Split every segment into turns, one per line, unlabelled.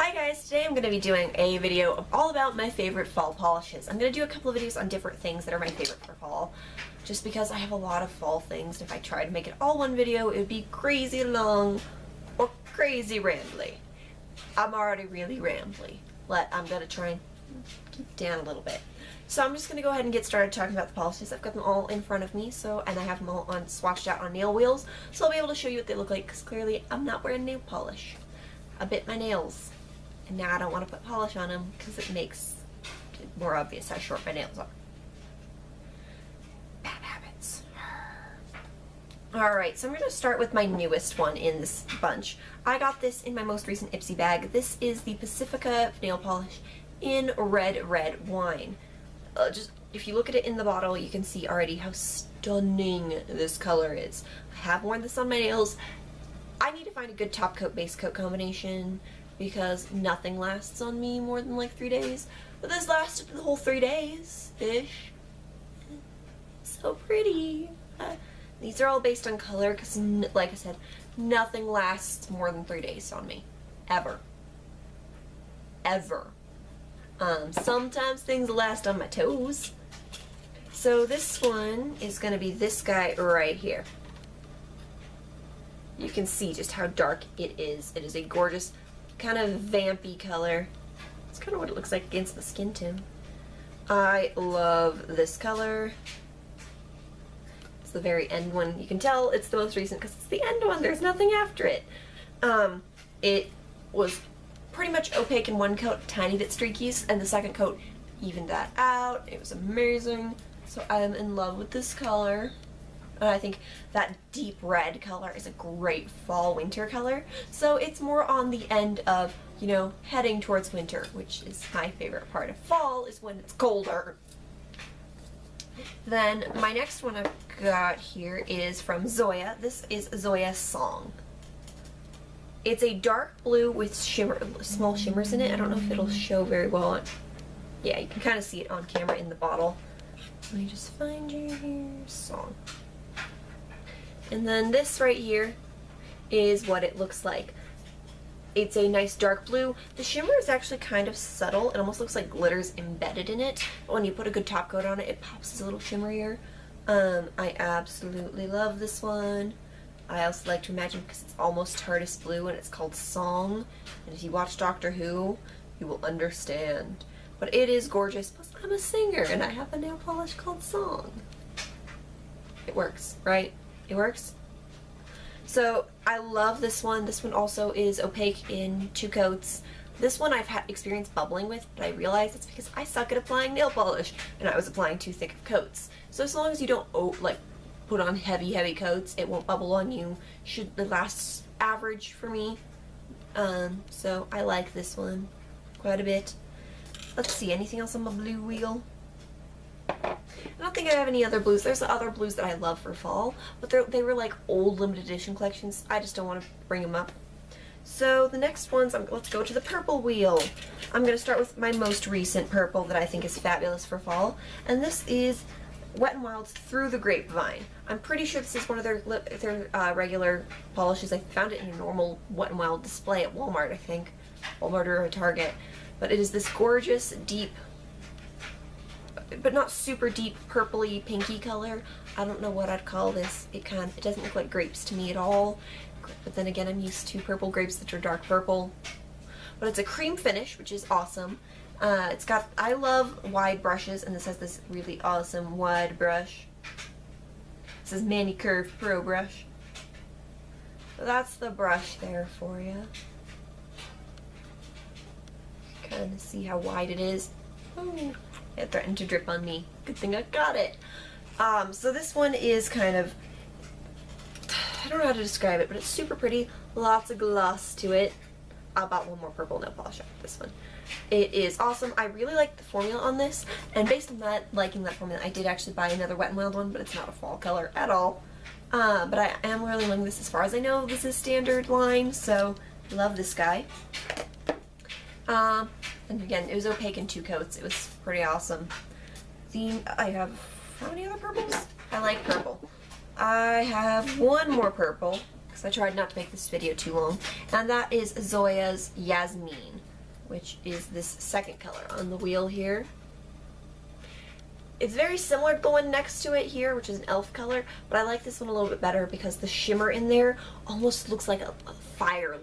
Hi guys, today I'm going to be doing a video all about my favorite fall polishes. I'm going to do a couple of videos on different things that are my favorite for fall, just because I have a lot of fall things. If I tried to make it all one video, it would be crazy long or crazy rambly. I'm already really rambly, but I'm going to try and keep it down a little bit. So I'm just going to go ahead and get started talking about the polishes. I've got them all in front of me, and I have them all swatched out on nail wheels, so I'll be able to show you what they look like, because clearly I'm not wearing nail polish. I bit my nails, and now I don't want to put polish on them because it makes it more obvious how short my nails are. Bad habits. Alright, so I'm going to start with my newest one in this bunch. I got this in my most recent Ipsy bag. This is the Pacifica nail polish in Red Wine. If you look at it in the bottle, you can see already how stunning this color is. I have worn this on my nails. I need to find a good top coat base coat combination because nothing lasts on me more than like 3 days. But this lasted the whole 3 days-ish. It's so pretty. These are all based on color because, like I said, nothing lasts more than 3 days on me. Ever. Ever. Sometimes things last on my toes. So this one is going to be this guy right here. You can see just how dark it is. It is a gorgeous, kind of vampy color. It's kind of what it looks like against the skin tone. I love this color. It's the very end one. You can tell it's the most recent because it's the end one. There's nothing after it. It was pretty much opaque in one coat, tiny bit streakies, and the second coat evened that out. It was amazing. So I'm in love with this color. And I think that deep red color is a great fall-winter color. So it's more on the end of, you know, heading towards winter, which is my favorite part of fall, is when it's colder. Then my next one I've got here is from Zoya. This is Zoya Song. It's a dark blue with small shimmers in it. I don't know if it'll show very well on... Yeah, you can kind of see it on camera in the bottle. Let me just find you here. Song. And then this right here is what it looks like. It's a nice dark blue. The shimmer is actually kind of subtle. It almost looks like glitter's embedded in it. But when you put a good top coat on it, it pops a little shimmerier. I absolutely love this one. I also like to imagine because it's almost TARDIS blue and it's called Song. And if you watch Doctor Who, you will understand. But it is gorgeous. Plus, I'm a singer and I have a nail polish called Song. It works, right? It works. So I love this one. This one also is opaque in 2 coats. This one I've had experience bubbling with, but I realized it's because I suck at applying nail polish and I was applying too thick of coats. So as long as you don't put on heavy coats, it won't bubble on you. Should the last average for me. So I like this one quite a bit. Let's see, anything else on my blue wheel? I don't think I have any other blues. There's other blues that I love for fall, but they were like old limited edition collections. I just don't want to bring them up. So the next ones, let's go to the purple wheel. I'm going to start with my most recent purple that I think is fabulous for fall, and this is Wet n Wild's Through the Grapevine. I'm pretty sure this is one of their regular polishes. I found it in a normal Wet n Wild display at Walmart, I think. Walmart or Target. But it is this gorgeous, deep, but not super deep, purpley, pinky color. I don't know what I'd call this. It doesn't look like grapes to me at all. But then again, I'm used to purple grapes that are dark purple. But it's a cream finish, which is awesome. I love wide brushes, and this has this really awesome wide brush. This is Manicurve Pro Brush. So that's the brush there for you. Kind of see how wide it is. Ooh, it threatened to drip on me. Good thing I got it. So this one is kind of, I don't know how to describe it, but it's super pretty. Lots of gloss to it. I bought one more purple nail polish after this one. It is awesome. I really like the formula on this, and based on that, liking that formula, I did actually buy another Wet n Wild one, but it's not a fall color at all. But I am really loving this. As far as I know, this is standard line, so love this guy. And again, it was opaque in 2 coats. It was pretty awesome. I have, how many other purples? I like purple. I have one more purple, because I tried not to make this video too long. And that is Zoya's Yasmeen, which is this second color on the wheel here. It's very similar to the one next to it here, which is an e.l.f. color, but I like this one a little bit better because the shimmer in there almost looks like a fire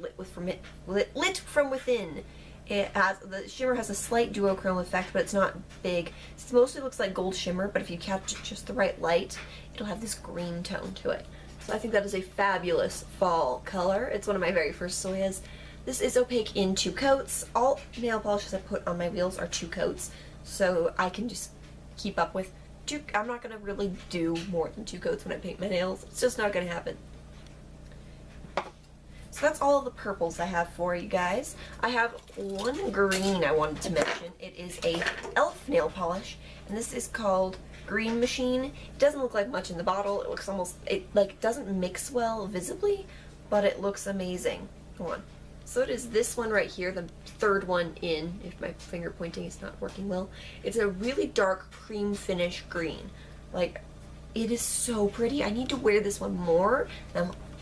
lit from within. The shimmer has a slight duochrome effect, but it's not big. It mostly looks like gold shimmer, but if you catch just the right light, it'll have this green tone to it. So I think that is a fabulous fall color. It's one of my very first Zoyas. This is opaque in 2 coats. All nail polishes I put on my wheels are 2 coats, so I can just keep up with 2. I'm not going to really do more than 2 coats when I paint my nails. It's just not going to happen. So that's all of the purples I have for you guys. I have one green I wanted to mention. It is a e.l.f. nail polish, and this is called Green Machine. It doesn't look like much in the bottle. It looks almost, it like doesn't mix well visibly, but it looks amazing. Hold on. So it is this one right here, the third one in, if my finger pointing is not working well. It's a really dark cream finish green. Like, it is so pretty. I need to wear this one more,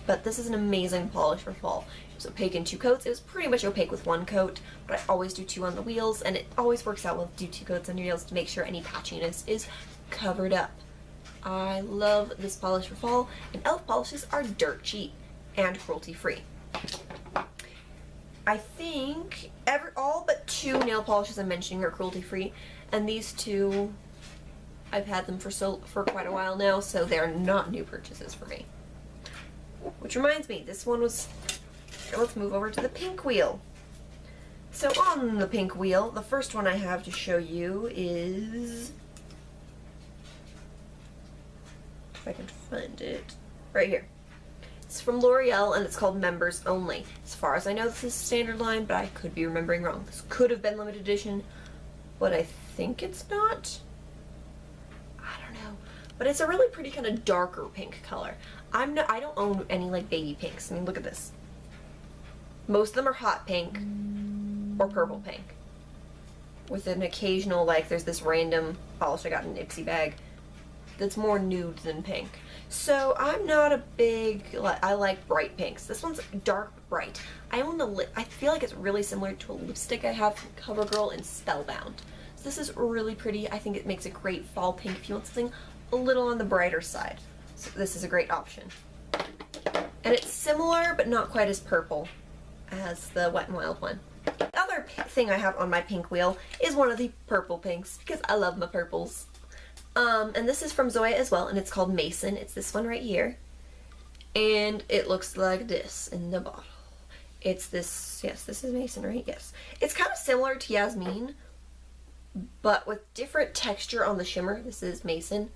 but this is an amazing polish for fall. It was opaque in 2 coats. It was pretty much opaque with 1 coat, but I always do 2 on the wheels, and it always works out well to do 2 coats on your nails to make sure any patchiness is covered up. I love this polish for fall, and e.l.f. polishes are dirt cheap and cruelty-free. I think all but 2 nail polishes I'm mentioning are cruelty-free, and these 2, I've had them for quite a while now, so they're not new purchases for me. Which reminds me, this one was, let's move over to the pink wheel. So on the pink wheel, the first one I have to show you is, if I can find it, right here. It's from L'Oreal, and it's called Members Only. As far as I know, this is standard line, but I could be remembering wrong. This could have been limited edition, but I think it's not. I don't know. But it's a really pretty kind of darker pink color. I don't own any like baby pinks. I mean, look at this. Most of them are hot pink or purple pink, with an occasional, like, there's this random polish I got in an Ipsy bag that's more nude than pink. So I'm not a big, I like bright pinks. This one's dark bright. I feel like it's really similar to a lipstick I have from CoverGirl in Spellbound. So this is really pretty. I think it makes a great fall pink if you want something a little on the brighter side. So this is a great option. And it's similar, but not quite as purple as the Wet n Wild one. The other thing I have on my pink wheel is one of the purple pinks, because I love my purples. And this is from Zoya as well, and it's called Mason. It's this one right here. And it looks like this in the bottle. It's this, yes, this is Mason, right? Yes. It's kind of similar to Yasmeen, but with different texture on the shimmer. This is Mason,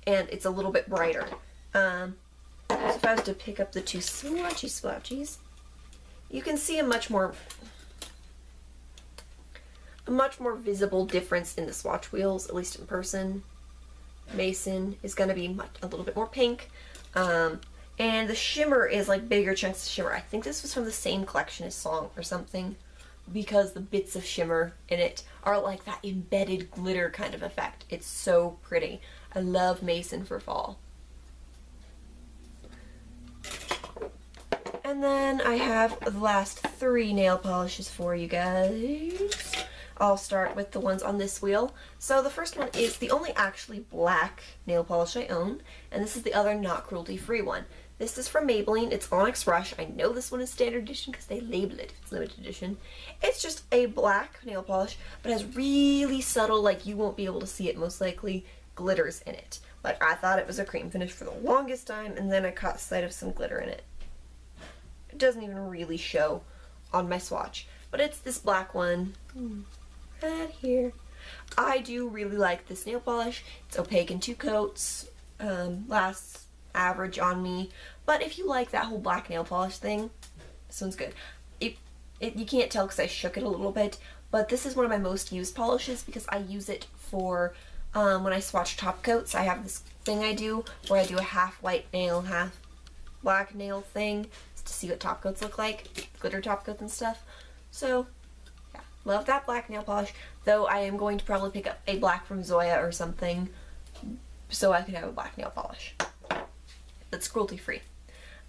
and it's a little bit brighter. So if I was to pick up the 2 swatchies, you can see a much more visible difference in the swatch wheels, at least in person. Mason is going to be a little bit more pink, and the shimmer is like bigger chunks of shimmer. I think this was from the same collection as Song or something, because the bits of shimmer in it are like that embedded glitter kind of effect. It's so pretty. I love Mason for fall. And then I have the last 3 nail polishes for you guys. I'll start with the ones on this wheel. So the first one is the only actually black nail polish I own, and this is the other not cruelty-free one. This is from Maybelline. It's Onyx Rush. I know this one is standard edition because they label it if it's limited edition. It's just a black nail polish, but has really subtle, like you won't be able to see it most likely, glitters in it. Like, I thought it was a cream finish for the longest time, and then I caught sight of some glitter in it. It doesn't even really show on my swatch, but it's this black one right here. I do really like this nail polish. It's opaque in 2 coats, lasts average on me, but if you like that whole black nail polish thing, this one's good. You can't tell because I shook it a little bit, but this is one of my most used polishes because I use it for when I swatch top coats. I have this thing I do where I do a half white nail, half black nail thing to see what top coats look like, glitter top coats and stuff. So yeah, love that black nail polish, though I am going to probably pick up a black from Zoya or something so I can have a black nail polish that's cruelty free.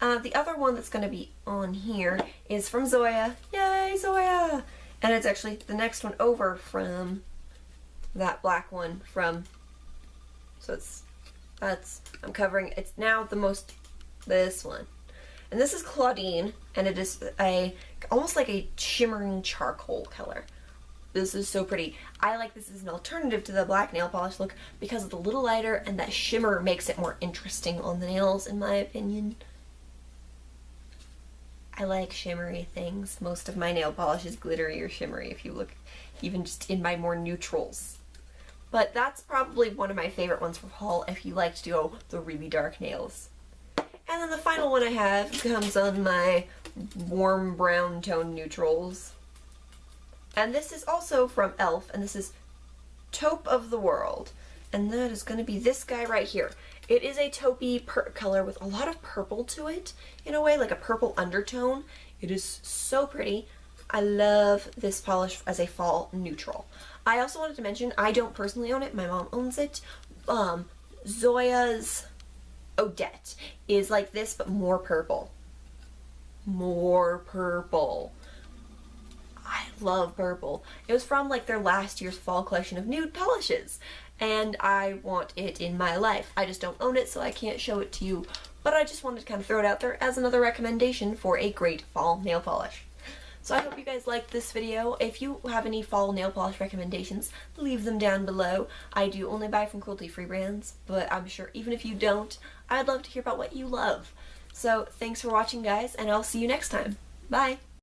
The other one that's going to be on here is from Zoya. Yay, Zoya! And it's actually the next one over from that black one from, so I'm covering, it's now this one. And this is Claudine, and it is almost like a shimmering charcoal color. This is so pretty. I like this as an alternative to the black nail polish look because it's a little lighter, and that shimmer makes it more interesting on the nails, in my opinion. I like shimmery things. Most of my nail polish is glittery or shimmery if you look even just in my more neutrals. But that's probably one of my favorite ones for fall if you like to do the really dark nails. And then the final one I have comes on my warm brown tone neutrals. And this is also from e.l.f. and this is Taupe of the World. And that is going to be this guy right here. It is a taupey color with a lot of purple to it, in a way, like a purple undertone. It is so pretty. I love this polish as a fall neutral. I also wanted to mention, I don't personally own it, my mom owns it. Zoya's Odette is like this, but more purple. More purple. I love purple. It was from like their last year's fall collection of nude polishes, and I want it in my life. I just don't own it, so I can't show it to you, but I just wanted to kind of throw it out there as another recommendation for a great fall nail polish. So I hope you guys liked this video. If you have any fall nail polish recommendations, leave them down below. I do only buy from cruelty-free brands, but I'm sure even if you don't, I'd love to hear about what you love. So thanks for watching, guys, and I'll see you next time. Bye!